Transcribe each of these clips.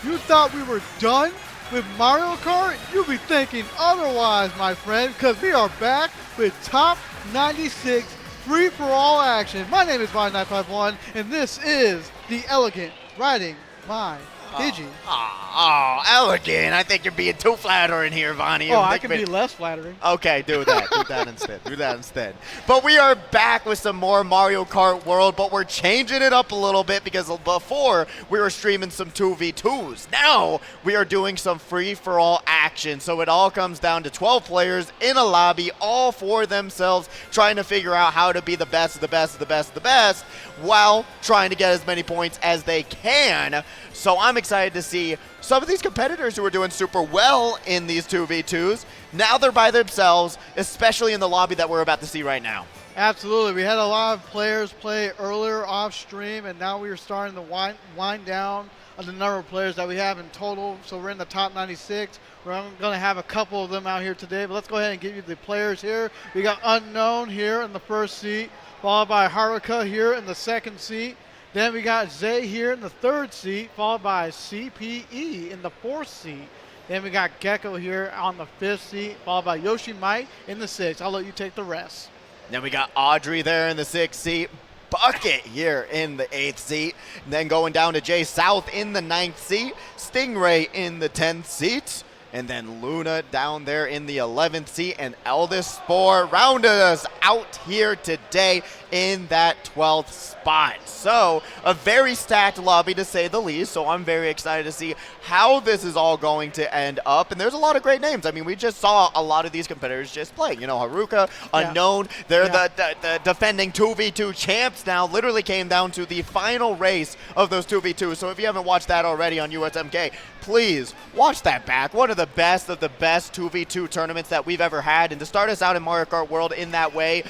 You thought we were done with Mario Kart? You'll be thinking otherwise, my friend, because we are back with Top 96 free-for-all action. My name is Ridingmypidgey, and this is the elegant Riding My Pidgey. Oh, elegant. I think you're being too flattering here, Vanni. Oh, I can be less flattering. Okay, do that. Do that instead. Do that instead. But we are back with some more Mario Kart World, but we're changing it up a little bit because before we were streaming some 2v2s. Now we are doing some free-for-all action. So it all comes down to 12 players in a lobby, all for themselves, trying to figure out how to be the best of the best of the best of the best, while trying to get as many points as they can. So I'm excited to see some of these competitors who are doing super well in these 2v2s. Now they're by themselves, especially in the lobby that we're about to see right now. Absolutely. We had a lot of players play earlier off stream, and now we are starting to wind down on the number of players that we have in total. So we're in the top 96. We're going to have a couple of them out here today, but let's go ahead and give you the players here. We got Unkwn here in the first seat, followed by Haruka here in the second seat. Then we got Zay here in the third seat, followed by CPE in the fourth seat. Then we got Gecko here on the fifth seat, followed by Yoshimight in the sixth. I'll let you take the rest. Then we got Audrey there in the sixth seat. Bucket here in the 8th seat. And then going down to Jay South in the 9th seat. Stingray in the 10th seat. And then Lunaaa down there in the 11th seat. And Eldestspore rounded us out here today in that 12th spot. So a very stacked lobby to say the least. So I'm very excited to see how this is all going to end up. And there's a lot of great names. I mean, we just saw a lot of these competitors just play. You know, Haruka, Unkwn. They're the defending 2v2 champs now. Literally came down to the final race of those 2v2s. So if you haven't watched that already on USMK, please watch that back. One of the best 2v2 tournaments that we've ever had. And to start us out in Mario Kart World in that way,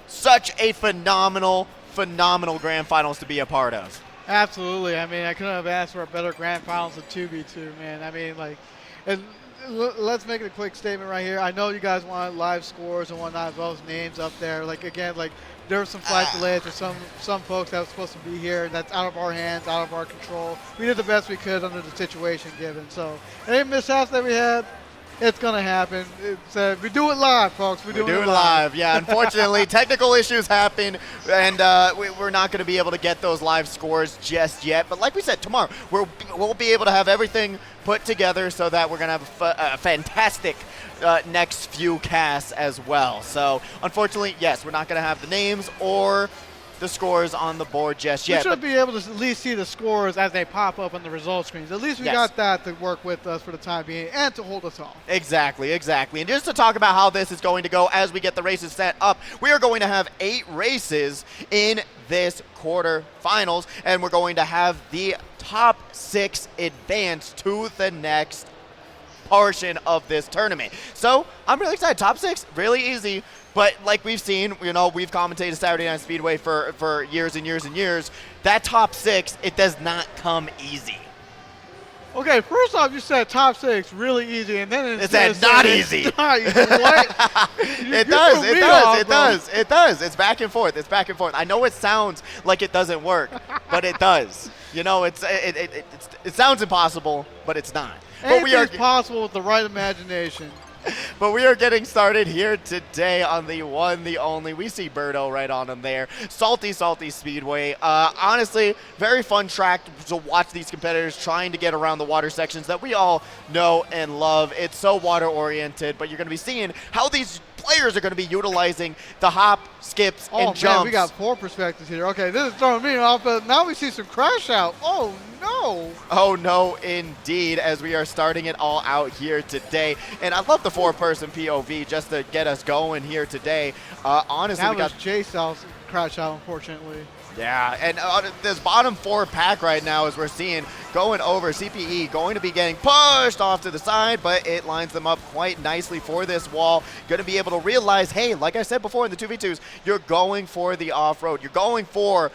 such a phenomenal grand finals to be a part of. Absolutely. I mean, I couldn't have asked for a better grand finals than 2v2, man. I mean, like, and let's make a quick statement right here. I know you guys want live scores and whatnot, those names up there. Like, again, like, there were some flight delays for some folks that were supposed to be here. That's out of our hands, out of our control. We did the best we could under the situation given. So any mishaps that we had, it's going to happen. We do it live, folks. We do it live. Yeah, unfortunately, technical issues happen, and we're not going to be able to get those live scores just yet. But like we said, tomorrow we'll be able to have everything put together so that we're going to have a fantastic next few casts as well. So unfortunately, yes, we're not going to have the names or the scores on the board just yet. We should be able to at least see the scores as they pop up on the result screens. At least we got that to work with us for the time being and to hold us off. Exactly. And just to talk about how this is going to go as we get the races set up, we are going to have 8 races in this quarterfinals, and we're going to have the top 6 advance to the next portion of this tournament. So I'm really excited. Top 6, really easy. But like we've seen, you know, we've commentated Saturday Night Speedway for years and years and years. That top 6, it does not come easy. Okay, first off, you said top 6 really easy, and then it said not easy. Not easy. What? It does. It's back and forth. I know it sounds like it doesn't work, but it does. You know, it sounds impossible, but it's not. Anything's possible with the right imagination. But we are getting started here today on the one, the only. We see Birdo right on him there. Salty Speedway. Honestly, very fun track to watch these competitors trying to get around the water sections that we all know and love. It's so water-oriented, but you're going to be seeing how these players are going to be utilizing the hop, skips, and jumps. Man, we got 4 perspectives here. Okay, this is throwing me off, but now we see some crash out. Oh, no. Oh, no, indeed, as we are starting it all out here today. And I love the 4-person POV just to get us going here today. Honestly, that was Jay South's crash out, unfortunately. Yeah, and this bottom 4 pack right now, as we're seeing, going over CPE, going to be getting pushed off to the side, but it lines them up quite nicely for this wall. Going to be able to realize, hey, like I said before in the 2v2s, you're going for the off-road. You're going for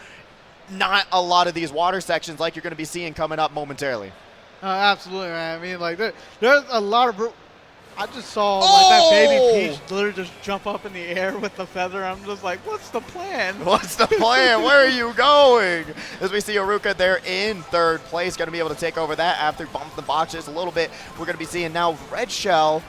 not a lot of these water sections like you're going to be seeing coming up momentarily. Absolutely, man. I mean, like, there's a lot of I just saw like that baby Peach literally just jump up in the air with the feather. I'm just like, what's the plan? What's the plan? Where are you going? As we see Haruka there in third place, going to be able to take over that after bumping the boxes a little bit. We're going to be seeing now Red Shell.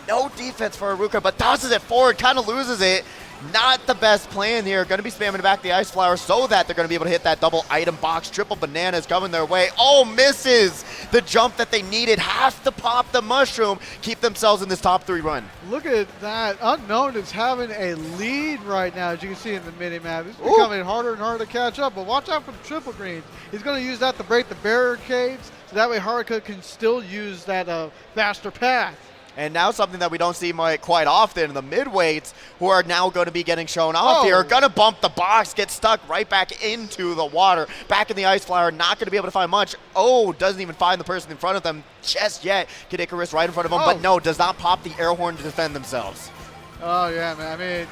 No defense for Haruka, but tosses it forward, kind of loses it. Not the best plan here. Going to be spamming back the Ice Flower so that they're going to be able to hit that double item box. Triple bananas coming their way. Oh, misses the jump that they needed. Have to pop the mushroom. Keep themselves in this top 3 run. Look at that. Unkwn is having a lead right now, as you can see in the mini-map. It's becoming harder and harder to catch up, but watch out for the triple greens. He's going to use that to break the barricades, so that way Haruka can still use that faster path. And now something that we don't see quite often, the midweights, who are now going to be getting shown off here, are going to bump the box, get stuck right back into the water, back in the Ice Flower, not going to be able to find much. Oh, doesn't even find the person in front of them just yet. Kid Icarus right in front of him, but no, does not pop the air horn to defend themselves. Oh, yeah, man. I mean,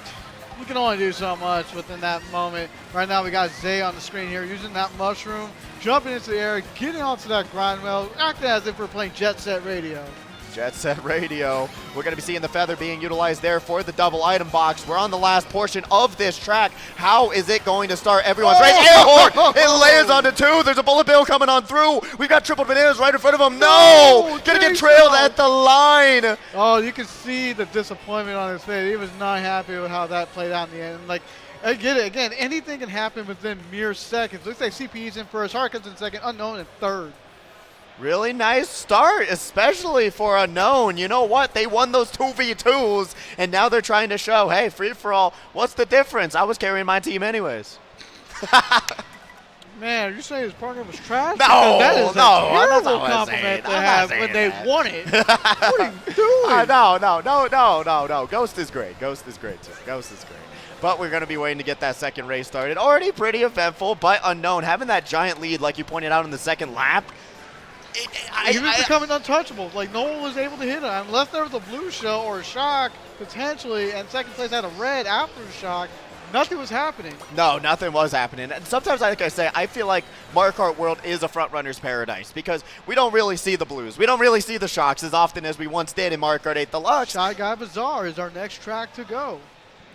you can only do so much within that moment. Right now, we got Zay on the screen here using that mushroom, jumping into the air, getting onto that grind rail, acting as if we're playing Jet Set Radio. Jet Set Radio. We're going to be seeing the feather being utilized there for the double item box. We're on the last portion of this track. How is it going to start? Everyone's race. Air horn! It lands onto 2. There's a bullet bill coming on through. We've got triple bananas right in front of him. No! Gonna get trailed at the line. Oh, you can see the disappointment on his face. He was not happy with how that played out in the end. Like, I get it. Again, anything can happen within mere seconds. Looks like CPE's in first, Haruka's in second, Unkwn in third. Really nice start, especially for Unkwn. You know what? They won those 2v2s, and now they're trying to show, hey, free-for-all, what's the difference? I was carrying my team anyways. Man, are you saying his partner was trash? No, that is no, a terrible compliment to have when they won it. What are you doing? No. Ghost is great. Ghost is great, too. Ghost is great. But we're going to be waiting to get that second race started. Already pretty eventful, but Unkwn having that giant lead, like you pointed out in the second lap, he was becoming untouchable. Like, no one was able to hit him. Unless there was a blue shell or a shock, potentially, and second place had a red after the shock, nothing was happening. No, nothing was happening. And sometimes, like I say, I feel like Mario Kart World is a front-runner's paradise because we don't really see the blues. We don't really see the shocks as often as we once did in Mario Kart 8 Deluxe. Shy Guy Bazaar is our next track to go.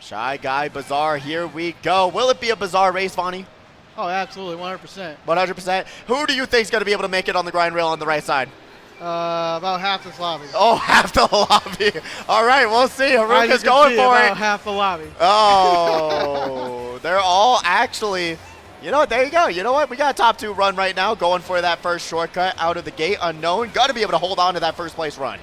Shy Guy Bazaar, here we go. Will it be a bizarre race, Vanni? Oh, absolutely, 100%. 100%. Who do you think is going to be able to make it on the grind rail on the right side? About half this lobby. Oh, half the lobby. All right, we'll see. Haruka's going for it. About half the lobby. Oh, they're all actually, you know what, there you go. You know what, we got a top 2 run right now going for that first shortcut out of the gate. Unkwn, got to be able to hold on to that first place run.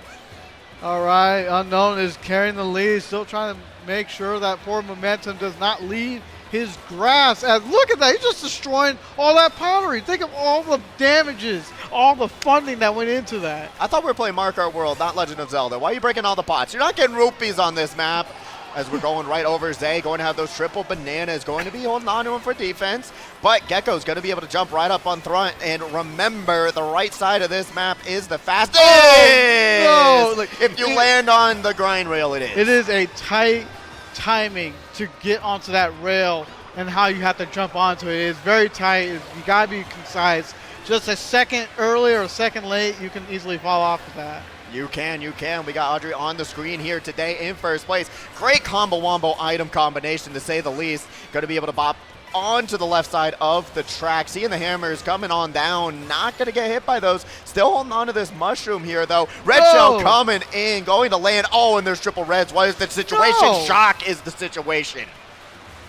All right, Unkwn is carrying the lead, still trying to make sure that forward momentum does not leave his grasp. And look at that, he's just destroying all that pottery. Think of all the damages, all the funding that went into that. I thought we were playing Mario Kart World, not Legend of Zelda. Why are you breaking all the pots? You're not getting rupees on this map. As we're going right over Zay, going to have those triple bananas, going to be holding on to him for defense. But Gecko's going to be able to jump right up on front. And remember, the right side of this map is the fastest. Oh, no. Like, if you land on the grind rail, it is. It is a tight timing to get onto that rail and how you have to jump onto it. It is very tight. You got to be concise. Just a second early or a second late, you can easily fall off of that. You can. We got Audrey on the screen here today in first place. Great combo-wombo item combination, to say the least. Going to be able to bop onto the left side of the track. Seeing the hammers coming on down. Not going to get hit by those. Still holding on to this mushroom here, though. Red shell coming in, going to land. Oh, and there's triple reds. What is the situation? No. Shock is the situation.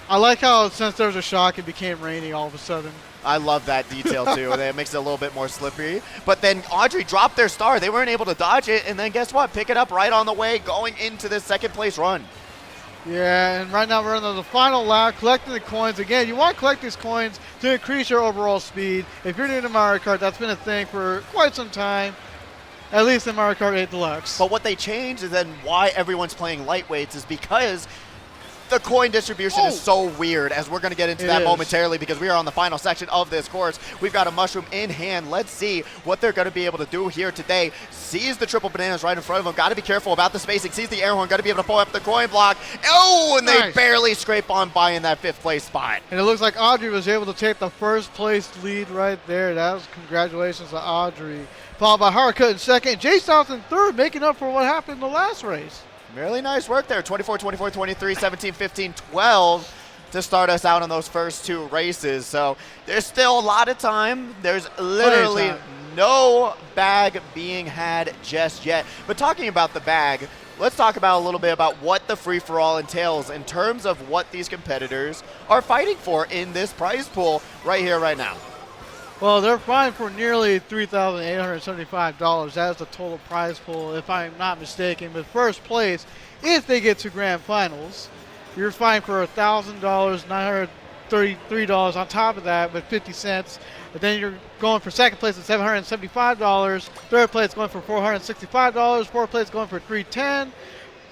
I like how since there was a shock, it became rainy all of a sudden. I love that detail, too. That makes it a little bit more slippery. But then Audrey dropped their star. They weren't able to dodge it. And then guess what? Pick it up right on the way, going into this second place run. Yeah, and right now we're on the final lap, collecting the coins. Again, you want to collect these coins to increase your overall speed. If you're new to Mario Kart, that's been a thing for quite some time, at least in Mario Kart 8 Deluxe. But what they changed is then why everyone's playing lightweights is because The coin distribution is so weird, as we're going to get into that momentarily, because we are on the final section of this course. We've got a mushroom in hand. Let's see what they're going to be able to do here today. Sees the triple bananas right in front of him. Got to be careful about the spacing. Sees the air horn. Got to be able to pull up the coin block. Oh, and they barely scrape on by in that 5th place spot. And it looks like Audrey was able to take the 1st place lead right there. That was congratulations to Audrey. Followed by Haruka in 2nd. J South in 3rd, making up for what happened in the last race. Really nice work there. 24, 24, 23, 17, 15, 12 to start us out on those first 2 races. So there's still a lot of time. There's literally no bag being had just yet. But talking about the bag, let's talk about a little bit about what the free-for-all entails in terms of what these competitors are fighting for in this prize pool right here, right now. Well, they're fighting for nearly $3,875. That is the total prize pool, if I'm not mistaken. But 1st place, if they get to grand finals, you're fighting for $1,000, $933 on top of that with 50 cents. But then you're going for 2nd place at $775. 3rd place going for $465. 4th place going for $310.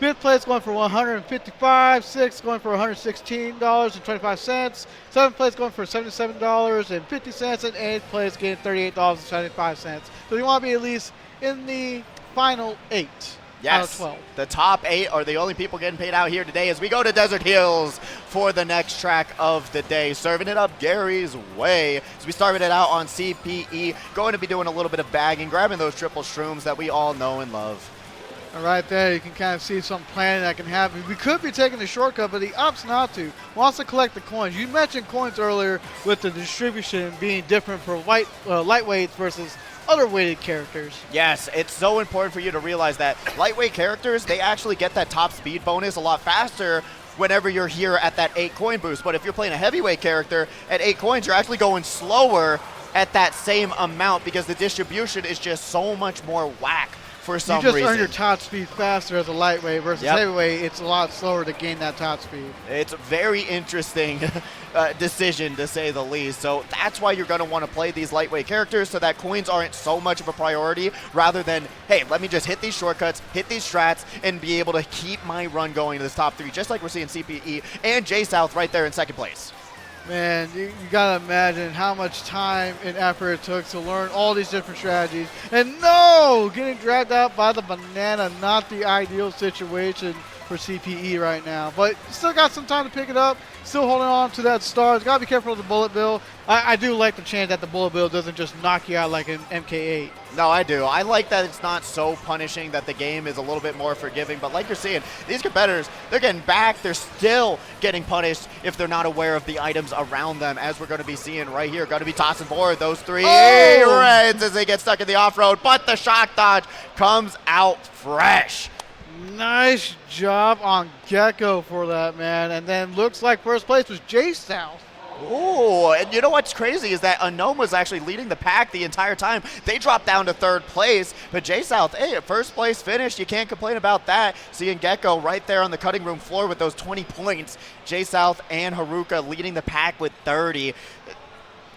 5th place going for $155, 6th going for $116.25, 7th place going for $77.50, and 8th place getting $38.75. So you want to be at least in the final 8 out of 12. The top 8 are the only people getting paid out here today as we go to Desert Hills for the next track of the day. Serving it up Gary's way. So we started it out on CPE, going to be doing a little bit of bagging, grabbing those triple shrooms that we all know and love. And right there, you can kind of see some planning that can happen. We could be taking the shortcut, but he opts not to. Wants to collect the coins. You mentioned coins earlier with the distribution being different for lightweights versus other weighted characters. Yes, it's so important for you to realize that lightweight characters, they actually get that top speed bonus a lot faster whenever you're here at that 8 coin boost. But if you're playing a heavyweight character at 8 coins, you're actually going slower at that same amount because the distribution is just so much more whack. For some reason. You just earn your top speed faster as a lightweight versus heavyweight. It's a lot slower to gain that top speed. It's a very interesting decision, to say the least. So that's why you're going to want to play these lightweight characters so that coins aren't so much of a priority rather than, hey, let me just hit these shortcuts, hit these strats, and be able to keep my run going to this top 3, just like we're seeing CPE and J South right there in 2nd place. Man, you got to imagine how much time and effort it took to learn all these different strategies. And no, getting dragged out by the banana, not the ideal situation for CPE right now. But still got some time to pick it up. Still holding on to that star. Got to be careful of the bullet bill. I do like the chance that the bullet bill doesn't just knock you out like an MK8. No, I do. I like that it's not so punishing, that the game is a little bit more forgiving. But like you're seeing, these competitors, they're getting back. They're still getting punished if they're not aware of the items around them, as we're going to be seeing right here. Going to be tossing forward those 3 reds as they get stuck in the off-road. But the shock dodge comes out fresh. Nice job on Gecko for that, man. And then looks like 1st place was J South. Oh, and you know what's crazy is that Unkwn was actually leading the pack the entire time. They dropped down to 3rd place, but J South, hey, at 1st place finish, you can't complain about that. Seeing Gecko right there on the cutting room floor with those 20 points. J South and Haruka leading the pack with 30.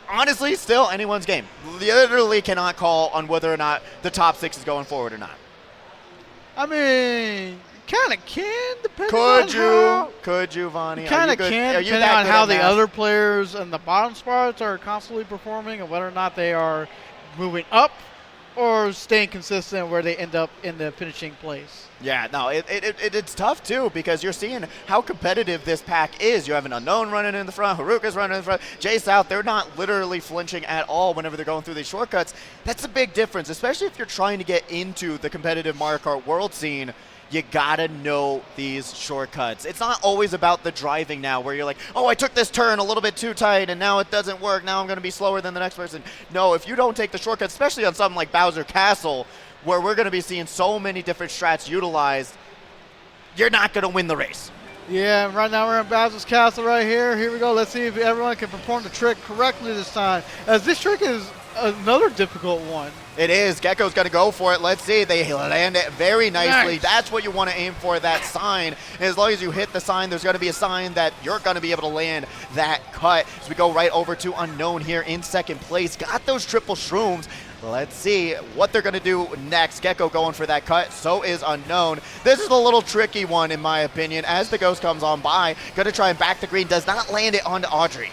Honestly, still anyone's game. Literally cannot call on whether or not the top 6 is going forward or not. I mean, kind of can, depending on how. Could you, Vanni? Kind of can, depending on how the other players in the bottom spots are constantly performing and whether or not they are moving up or staying consistent where they end up in the finishing place. Yeah, no, it's tough, too, because you're seeing how competitive this pack is. You have an Unkwn running in the front, Haruka's running in the front, J South, they're not literally flinching at all whenever they're going through these shortcuts. That's a big difference, especially if you're trying to get into the competitive Mario Kart world scene. You gotta know these shortcuts. It's not always about the driving now where you're like, oh, I took this turn a little bit too tight and now it doesn't work. Now I'm gonna be slower than the next person. No, if you don't take the shortcuts, especially on something like Bowser Castle, where we're gonna be seeing so many different strats utilized, you're not gonna win the race. Yeah, right now we're in Bowser's Castle right here. Here we go. Let's see if everyone can perform the trick correctly this time. As this trick is another difficult one. It is. Gecko's going to go for it. Let's see. They land it very nicely. Nice. That's what you want to aim for, that sign. And as long as you hit the sign, there's going to be a sign that you're going to be able to land that cut. So we go right over to Unkwn here in second place. Got those triple shrooms. Let's see what they're going to do next. Gecko going for that cut. So is Unkwn. This is a little tricky one, in my opinion, as the ghost comes on by. Going to try and back the green. Does not land it onto Audrey.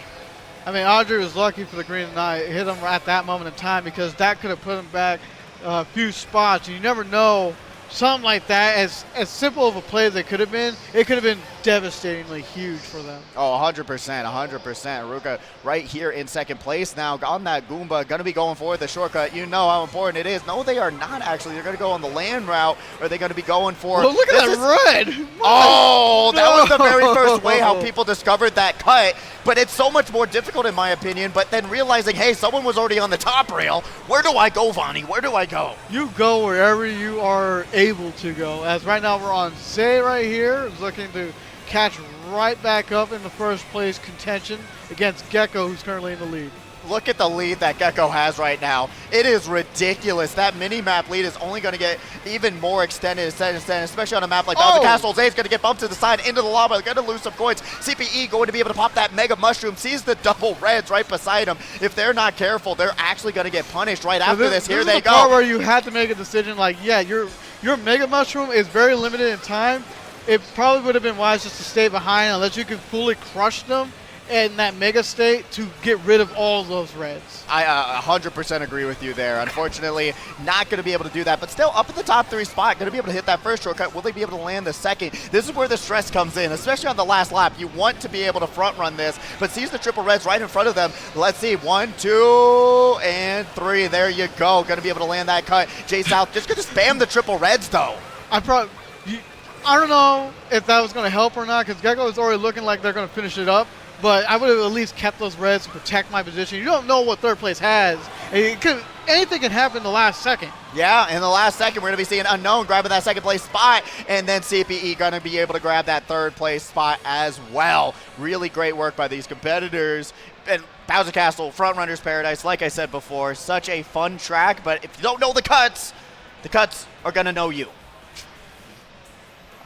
I mean, Audrey was lucky for the green and I hit him at that moment in time, because that could have put him back a few spots. You never know. Something like that, as simple of a play as it could have been, it could have been devastatingly huge for them. Oh, 100%, 100%. Haruka right here in second place now on that Goomba, going to be going for the shortcut. You know how important it is. No, they are not actually. They're going to go on the land route, or are they going to be going for... Oh, look at that red! Oh, that was the very first way how people discovered that cut. But it's so much more difficult, in my opinion. But then realizing, hey, someone was already on the top rail. Where do I go, Vanni? Where do I go? You go wherever you are able to go. As right now we're on Zay right here, is looking to catch right back up in the first place contention against Gecko, who's currently in the lead. Look at the lead that Gecko has right now. It is ridiculous. That mini-map lead is only going to get even more extended, especially on a map like Bowser Castle. Zay's going to get bumped to the side into the lava. They're going to lose some coins. CPE going to be able to pop that Mega Mushroom. Sees the double reds right beside him. If they're not careful, they're actually going to get punished right after this. Here they go. This is the part where you had to make a decision like, yeah, your Mega Mushroom is very limited in time. It probably would have been wise just to stay behind unless you could fully crush them in that mega state to get rid of all of those reds. I 100% agree with you there. Unfortunately, not going to be able to do that, but still up in the top 3 spot, going to be able to hit that first shortcut. Will they be able to land the second? This is where the stress comes in, especially on the last lap. You want to be able to front run this, but sees the triple reds right in front of them. Let's see, 1, 2, and 3. There you go. Going to be able to land that cut. Jay South just going to spam the triple reds, though. I don't know if that was going to help or not, because Gecko is already looking like they're going to finish it up. But I would have at least kept those reds to protect my position. You don't know what third place has. Anything can happen in the last second. Yeah, in the last second, we're going to be seeing Unkwn grabbing that second place spot, and then CPE going to be able to grab that third place spot as well. Really great work by these competitors. And Bowser Castle, Frontrunner's Paradise, like I said before, such a fun track, but if you don't know the cuts are going to know you.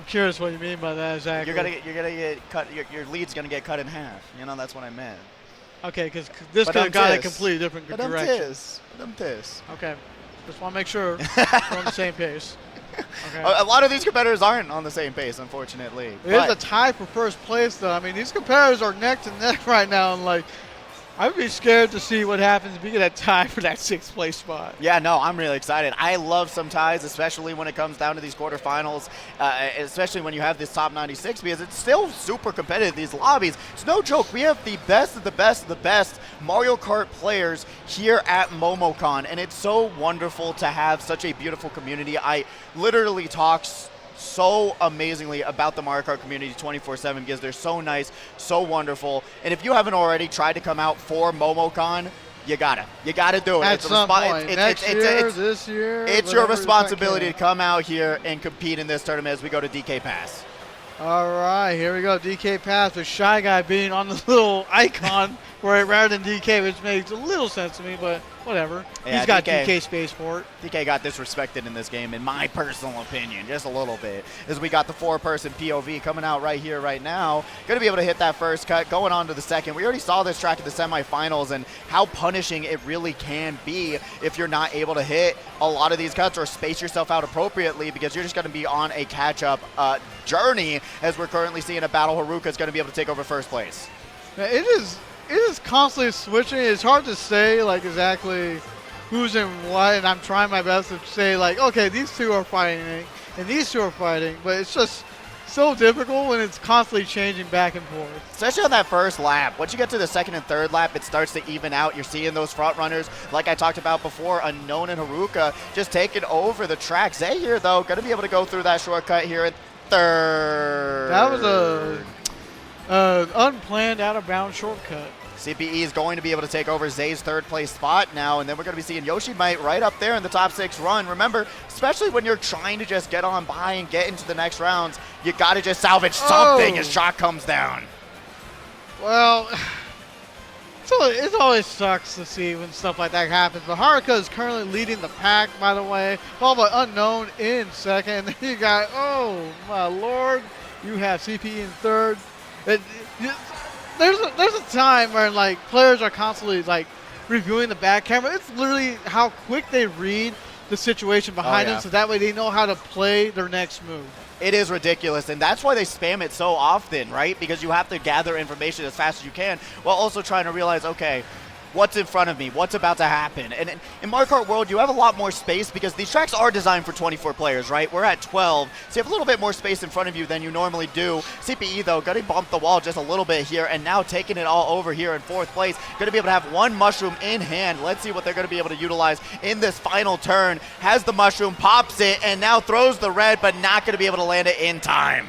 Curious what you mean by that exactly. You're gonna get cut. Your lead's gonna get cut in half. You know, that's what I meant. Okay, because this could have gone a completely different direction. Okay, just want to make sure we're on the same pace. Okay. A lot of these competitors aren't on the same pace, unfortunately. It is a tie for first place, though. I mean, these competitors are neck to neck right now, and like, I'd be scared to see what happens if we get a tie for that 6th place spot. Yeah, no, I'm really excited. I love some ties, especially when it comes down to these quarterfinals, especially when you have this top 96, because it's still super competitive, these lobbies. It's no joke. We have the best of the best of the best Mario Kart players here at Momocon, and it's so wonderful to have such a beautiful community. I literally talk so amazingly about the Mario Kart community 24/7 because they're so nice, so wonderful. And if you haven't already tried to come out for Momocon, you gotta do it. At some point, next year, this year. It's your responsibility to come out here and compete in this tournament as we go to DK Pass. All right, here we go. DK Pass with Shy Guy being on the little icon rather than DK, which makes a little sense to me, but whatever. Yeah, he's got DK space for it. DK got disrespected in this game, in my personal opinion, just a little bit. As we got the 4-person POV coming out right here, right now. Going to be able to hit that first cut, going on to the second. We already saw this track at the semifinals and how punishing it really can be if you're not able to hit a lot of these cuts or space yourself out appropriately, because you're just going to be on a catch-up journey, as we're currently seeing a battle. Haruka is going to be able to take over first place. It is constantly switching. It's hard to say like exactly who's in what, and I'm trying my best to say like, okay, these two are fighting and these two are fighting, but it's just so difficult when it's constantly changing back and forth. Especially on that first lap. Once you get to the second and third lap, it starts to even out. You're seeing those front runners, like I talked about before, Unkwn and Haruka, just taking over the track. Zay here, though, going to be able to go through that shortcut here at third. That was a unplanned, out-of-bounds shortcut. CPE is going to be able to take over Zay's third place spot now, and then we're going to be seeing Yoshimight right up there in the top 6 run. Remember, especially when you're trying to just get on by and get into the next rounds, you got to just salvage something as shot comes down. Well, So it always sucks to see when stuff like that happens. But Haruka is currently leading the pack, by the way, followed by Unkwn in second. And then you got, oh my lord, you have CPE in third. There's a time where like players are constantly like reviewing the back camera. It's literally how quick they read the situation behind them, so that way they know how to play their next move. It is ridiculous, and that's why they spam it so often, right? Because you have to gather information as fast as you can while also trying to realize, okay, what's in front of me? What's about to happen? And in Mario Kart World, you have a lot more space because these tracks are designed for 24 players, right? We're at 12, so you have a little bit more space in front of you than you normally do. CPE, though, going to bump the wall just a little bit here, and now taking it all over here in 4th place. Going to be able to have one mushroom in hand. Let's see what they're going to be able to utilize in this final turn. Has the mushroom, pops it, and now throws the red, but not going to be able to land it in time.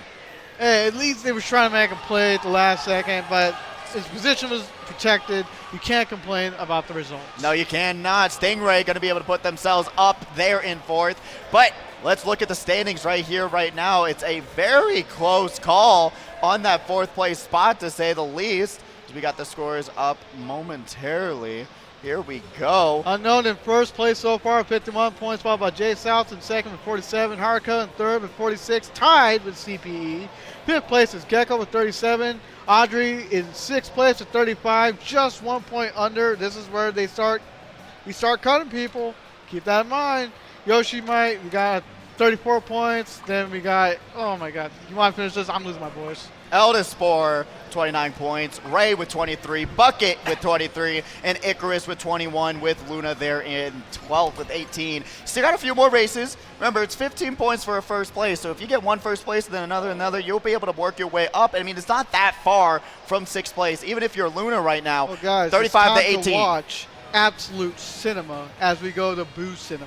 Hey, at least they were trying to make a play at the last second, but his position was protected. You can't complain about the results. No, you cannot. Stingray going to be able to put themselves up there in 4th. But let's look at the standings right here, right now. It's a very close call on that 4th place spot, to say the least. We got the scores up momentarily. Here we go. Unkwn in 1st place so far, 51 points, followed by Jay South in 2nd with 47. Haruka in 3rd with 46, tied with CPE. 5th place is Gecko with 37. Audrey in 6th place with 35, just 1 point under. This is where we start cutting people. Keep that in mind. Yoshimight, we got 34 points. Then we got, oh my god, you want to finish this? I'm losing my voice. Eldestspore, 29 points. Ray with 23. Bucket with 23. And Icarus with 21, with Lunaaa there in 12th with 18. Still got a few more races. Remember, it's 15 points for a 1st place. So if you get one 1st place and then another, you'll be able to work your way up. I mean, it's not that far from 6th place, even if you're Lunaaa right now. Well, guys, 35 it's to time 18. to watch absolute cinema as we go to Boo Cinema.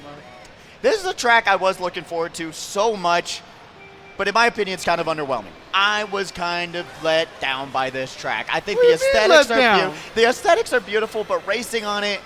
This is a track I was looking forward to so much, but in my opinion, it's kind of underwhelming. I was kind of let down by this track. I think the aesthetics are beautiful, but racing on it,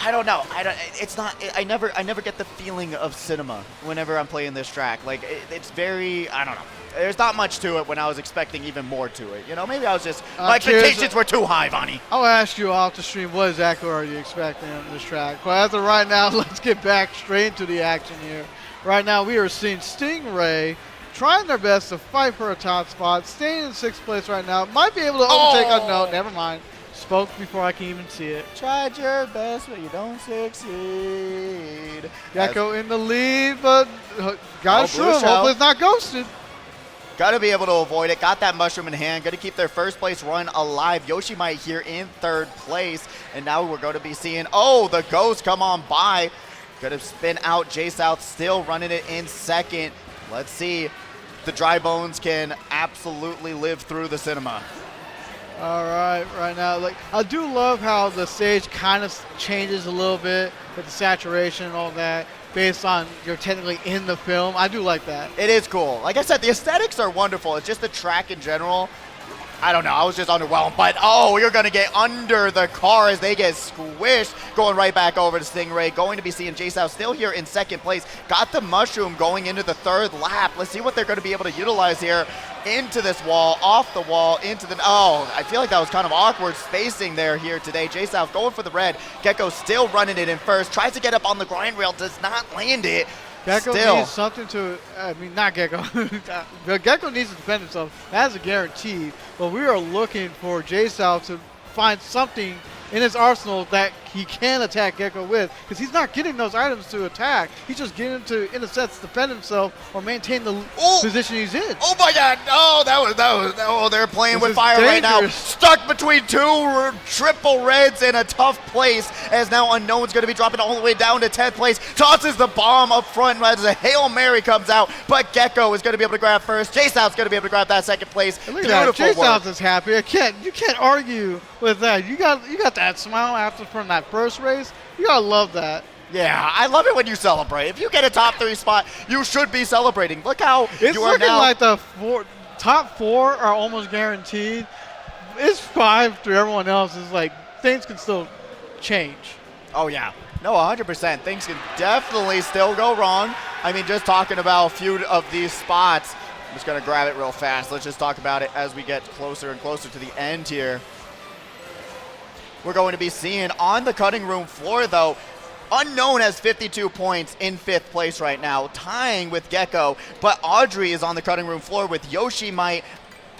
I don't know. I never get the feeling of cinema whenever I'm playing this track. Like it's very, I don't know. There's not much to it when I was expecting even more to it. You know, maybe I was just, my expectations were too high, Vanni. I'll ask you off the stream, what exactly are you expecting on this track? But as of right now, let's get back straight into the action here. Right now, we are seeing Stingray trying their best to fight for a top spot, staying in 6th place right now. Might be able to overtake Unkwn. Never mind. Spoke before I can even see it. Tried your best, but you don't succeed. Gecko in the lead, but got to hopefully it's not ghosted. Got to be able to avoid it. Got that mushroom in hand. Going to keep their 1st place run alive. Yoshimight here in 3rd place. And now we're going to be seeing, the ghost come on by. Going to spin out. J South still running it in 2nd. Let's see. The dry bones can absolutely live through the cinema. All right now, like I do love how the stage kind of changes a little bit with the saturation and all that based on you're technically in the film. I do like that. It is cool. Like I said, the aesthetics are wonderful. It's just the track in general. I don't know. I was just underwhelmed. But, you're going to get under the car as they get squished. Going right back over to Stingray. Going to be seeing J South still here in 2nd place. Got the mushroom going into the 3rd lap. Let's see what they're going to be able to utilize here. Into this wall, off the wall, into the... I feel like that was kind of awkward spacing there here today. J South going for the red. Gecko still running it in 1st. Tries to get up on the grind rail. Does not land it. Gecko needs something to, not Gecko. Gecko needs to defend himself. That's a guarantee. But we are looking for J South to find something in his arsenal that he can attack Gecko with, because he's not getting those items to attack. He's just getting to, in a sense, defend himself or maintain the position he's in. Oh my God! They're playing with fire right now. Stuck between 2 triple reds in a tough place, as now Unkwn's going to be dropping all the way down to 10th place. Tosses the bomb up front as a Hail Mary comes out, but Gecko is going to be able to grab 1st. J South's going to be able to grab that 2nd place. And look at that, J South is happy. You can't argue with that. You got that smile from that 1st race. You gotta love that. Yeah, I love it when you celebrate. If you get a top 3 spot, you should be celebrating. Look how it's looking like the top 4 are almost guaranteed. It's 5 to everyone else. It's like things can still change. Oh yeah, no, 100%. Things can definitely still go wrong. I mean, just talking about a few of these spots. I'm just gonna grab it real fast. Let's just talk about it as we get closer and closer to the end here. we're going to be seeing on the cutting room floor, though. Unkwn has 52 points in 5th place right now, tying with Gecko, but Audrey is on the cutting room floor with Yoshimight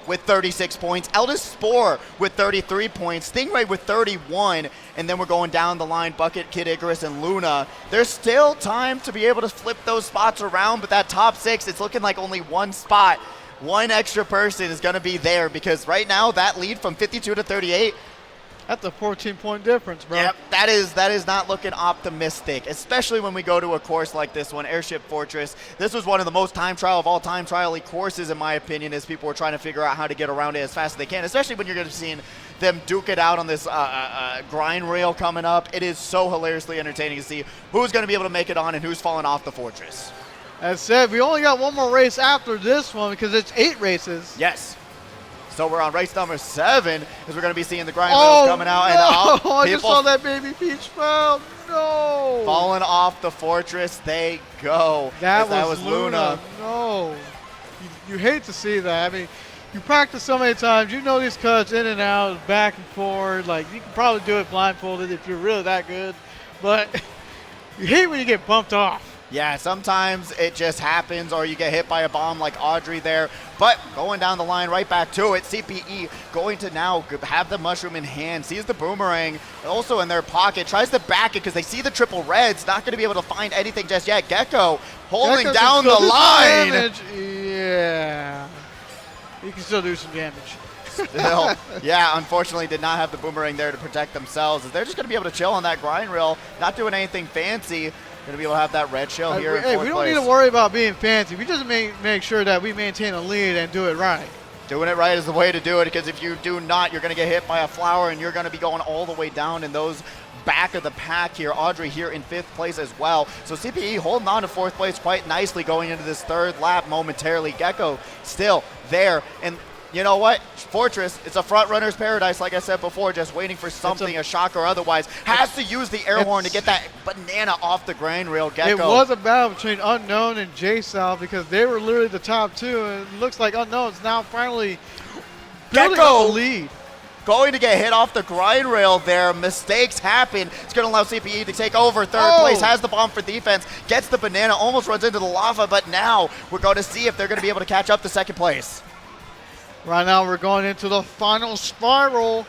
with 36 points, Eldestspore with 33 points, Stingray with 31, and then we're going down the line, Bucket, Kid Icarus, and Lunaaa. There's still time to be able to flip those spots around, but that top 6, it's looking like only one spot. One extra person is going to be there, because right now that lead from 52 to 38, that's a 14-point difference, bro. yep, that is not looking optimistic, especially when we go to a course like this one, Airship Fortress. This was one of the most time trial of all time trial-y courses, in my opinion, as people were trying to figure out how to get around it as fast as they can, especially when you're going to be seeing them duke it out on this grind rail coming up. It is so hilariously entertaining to see who's going to be able to make it on and who's falling off the fortress. As said, we only got one more race after this one because it's 8 races. Yes. So we're on race number 7, as we're going to be seeing the grind rails coming out. No. And I just saw that baby Peach fell. No. Falling off the fortress, they go. That was Lunaaa. No. You hate to see that. I mean, you practice so many times. You know these cuts in and out, back and forward. Like, you can probably do it blindfolded if you're really that good. But you hate when you get bumped off. Yeah, sometimes it just happens, or you get hit by a bomb like Audrey there. But going down the line, right back to it, CPE going to now have the mushroom in hand, sees the boomerang also in their pocket, tries to back it because they see the triple reds, not going to be able to find anything just yet. Gecko holding down the line. Damage. Yeah. You can still do some damage. Still, yeah, unfortunately did not have the boomerang there to protect themselves. They're just going to be able to chill on that grind rail, not doing anything fancy. Going to be able to have that red shell here. Hey, we don't need to worry about being fancy. We just make sure that we maintain a lead and do it right. Doing it right is the way to do it, because if you do not, you're going to get hit by a flower and you're going to be going all the way down in those back of the pack here. Audrey here in 5th place as well. So CPE holding on to 4th place quite nicely going into this 3rd lap momentarily. Gecko still there. And you know what? Fortress, it's a front runner's paradise, like I said before, just waiting for something, a shock or otherwise. Has to use the air horn to get that banana off the grind rail. Gecko. It was a battle between Unkwn and J-South because they were literally the top 2, and it looks like Unknown's now finally building up a lead. Going to get hit off the grind rail there. Mistakes happen. It's going to allow CPE to take over 3rd place. Has the bomb for defense. Gets the banana. Almost runs into the lava. But now we're going to see if they're going to be able to catch up to 2nd place. Right now we're going into the final spiral.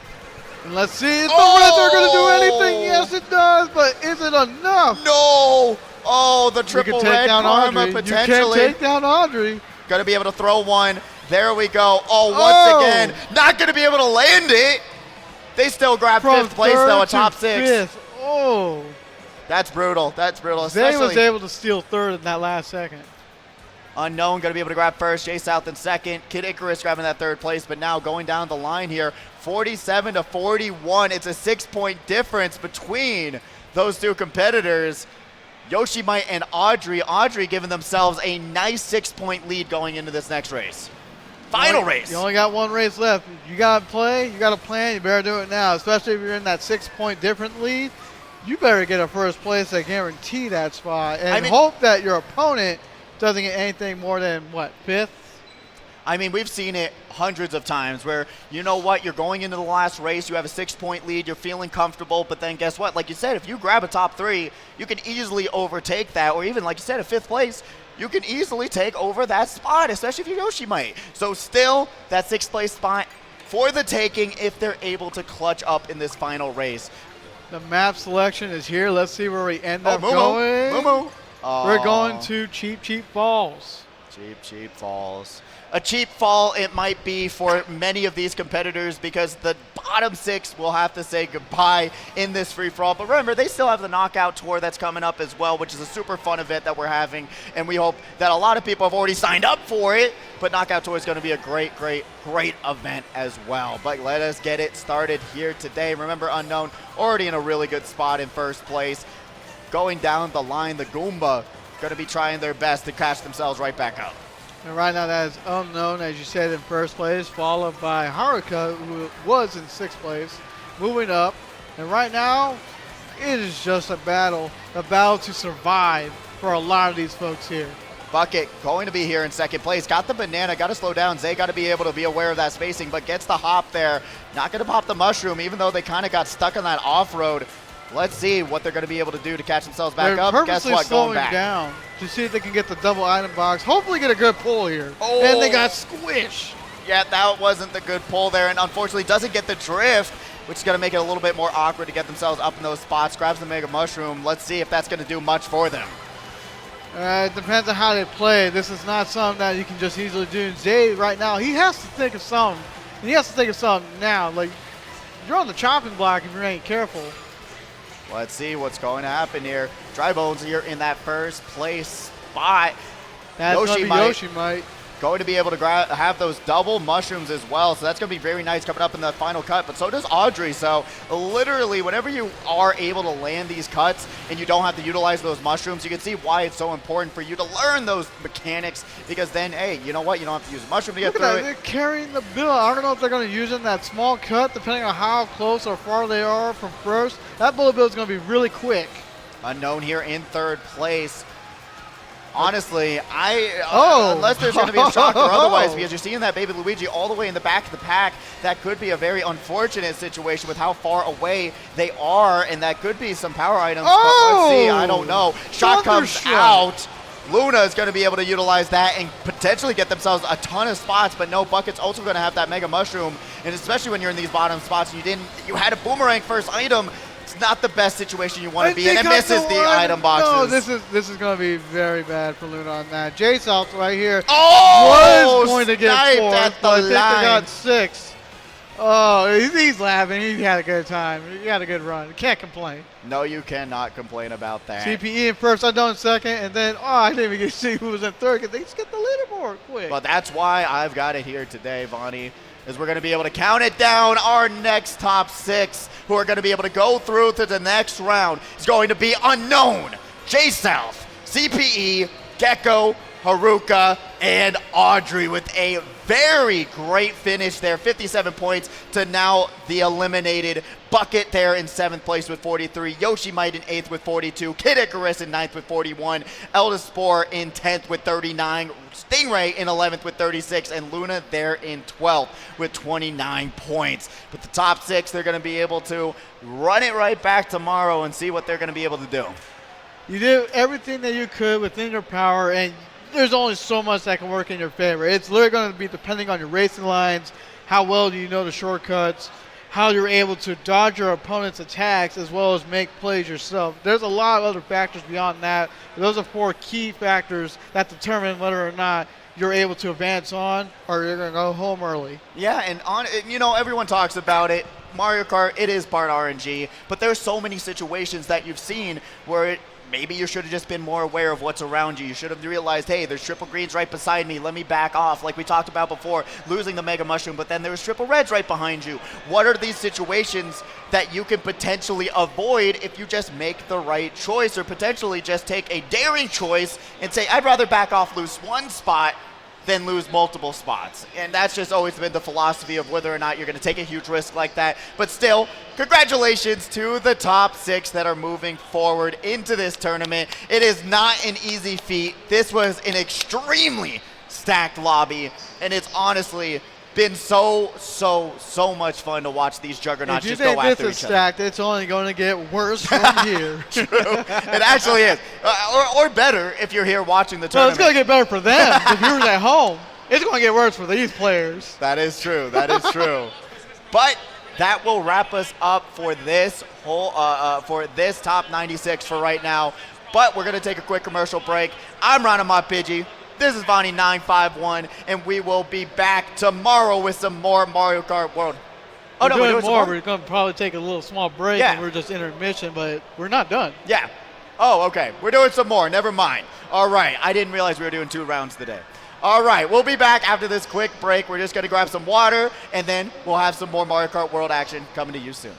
And let's see if the Reds are going to do anything. Yes, it does. But is it enough? No. Oh, the triple red karma potentially. You can take down Audrey. Going to be able to throw one. There we go. Oh, once again, not going to be able to land it. They still grab 5th place, though, a top 6. 5th. Oh. That's brutal. That's brutal. They was able to steal 3rd in that last second. Unkwn going to be able to grab 1st, J-South in 2nd. Kid Icarus grabbing that 3rd place, but now going down the line here, 47 to 41. It's a 6-point difference between those 2 competitors. Yoshimight and Audrey. Audrey giving themselves a nice 6-point lead going into this next race. Final race. You only got 1 race left. You got to play, you got to plan, you better do it now, especially if you're in that 6-point different lead. You better get a 1st place that guarantee that spot and hope that your opponent doesn't get anything more than, what, 5th? I mean, we've seen it hundreds of times where, you know what, you're going into the last race, you have a 6-point lead, you're feeling comfortable, but then guess what? Like you said, if you grab a top 3, you can easily overtake that, or even, like you said, a 5th place, you can easily take over that spot, especially if you're Yoshimight. So still, that 6th place spot for the taking if they're able to clutch up in this final race. The map selection is here. Let's see where we end up going. Moo-moo. We're going to Cheap Falls. Cheap Falls. A cheap fall it might be for many of these competitors, because the bottom 6 will have to say goodbye in this free-for-all. But remember, they still have the knockout tour that's coming up as well, which is a super fun event that we're having. And we hope that a lot of people have already signed up for it. But knockout tour is going to be a great event as well. But let us get it started here today. Remember, Unkwn already in a really good spot in 1st place. Going down the line, the Goomba going to be trying their best to catch themselves right back up. And right now that is Unkwn, as you said, in 1st place, followed by Haruka, who was in 6th place, moving up. And right now, it is just a battle to survive for a lot of these folks here. Bucket going to be here in second place. Got the banana, got to slow down. Zay got to be able to be aware of that spacing, but gets the hop there. Not going to pop the mushroom, even though they kind of got stuck on that off-road. Let's see what they're going to be able to do to catch themselves back up. Guess what? Going back down to see if they can get the double item box. Hopefully get a good pull here. Oh. And they got squished. Yeah, that wasn't the good pull there, and unfortunately doesn't get the drift, which is going to make it a little bit more awkward to get themselves up in those spots. Grabs the Mega Mushroom. Let's see if that's going to do much for them. It depends on how they play. This is not something that you can just easily do. And Zay right now, he has to think of something. And he has to think of something now. Like, you're on the chopping block if you ain't careful. Let's see what's going to happen here. Dry Bones here in that first place spot. That's Yoshimight. Going to be able to have those double mushrooms as well, so that's going to be very nice coming up in the final cut, but so does Audrey. So literally, whenever you are able to land these cuts and you don't have to utilize those mushrooms, you can see why it's so important for you to learn those mechanics, because then, hey, you know what? You don't have to use a mushroom to get through it. They're carrying the bill. I don't know if they're going to use it in that small cut, depending on how close or far they are from first. That bullet bill is going to be really quick. Unknown here in third place. Honestly, unless there's going to be a shock or otherwise, because you're seeing that baby Luigi all the way in the back of the pack, that could be a very unfortunate situation with how far away they are, and that could be some power items. But let's see, I don't know. Shot comes out. Lunaaa is going to be able to utilize that and potentially get themselves a ton of spots, but no, Bucket's also going to have that Mega Mushroom, and especially when you're in these bottom spots, you had a boomerang first item. It's not the best situation you want to be in. It misses the item boxes. No, this is going to be very bad for Lunaaa on that. J-South right here was going to get 4th, but I think they got 6. Oh, he's laughing. He had a good time. He had a good run. Can't complain. No, you cannot complain about that. CPE in first, Unkwn in second, and then, I didn't even get to see who was in third because they just get the leaderboard quick. But that's why I've got it here today, Vanni, is we're going to be able to count it down. Our next top 6 who are going to be able to go through to the next round is going to be Unkwn, J-South, CPE, Gecko, Haruka, and Audrey with a very great finish there. 57 points to now the eliminated Bucket there in 7th place with 43. Yoshimight in 8th with 42. Kid Icarus in 9th with 41. Eldestspore in 10th with 39. Stingray in 11th with 36. And Lunaaa there in 12th with 29 points. But the top 6, they're going to be able to run it right back tomorrow and see what they're going to be able to do. You did everything that you could within your power, and there's only so much that can work in your favor. It's literally going to be depending on your racing lines, how well do you know the shortcuts, how you're able to dodge your opponent's attacks as well as make plays yourself. There's a lot of other factors beyond that, but those are 4 key factors that determine whether or not you're able to advance on or you're going to go home early. Yeah, and everyone talks about it. Mario Kart, it is part RNG, but there's so many situations that you've seen where maybe you should have just been more aware of what's around you. You should have realized, hey, there's triple greens right beside me. Let me back off, like we talked about before, losing the Mega Mushroom, but then there's triple reds right behind you. What are these situations that you can potentially avoid if you just make the right choice, or potentially just take a daring choice and say, I'd rather back off, lose 1 spot than lose multiple spots. And that's just always been the philosophy of whether or not you're going to take a huge risk like that. But still, congratulations to the top 6 that are moving forward into this tournament. It is not an easy feat. This was an extremely stacked lobby, and it's honestly been so much fun to watch these juggernauts just go after each other. If you think this is stacked, it's only going to get worse from here. True. It actually is. Or better if you're here watching the tournament. Well, it's going to get better for them. If you're at home, it's going to get worse for these players. That is true. That is true. But that will wrap us up for this for this top 96 for right now. But we're going to take a quick commercial break. I'm Ridingmypidgey. This is Vanni 951, and we will be back tomorrow with some more Mario Kart World. Oh, no, we're doing more. We're going to probably take a little small break, yeah. And we're just intermission, but we're not done. Yeah. Oh, okay. We're doing some more. Never mind. All right. I didn't realize we were doing 2 rounds today. All right. We'll be back after this quick break. We're just going to grab some water, and then we'll have some more Mario Kart World action coming to you soon.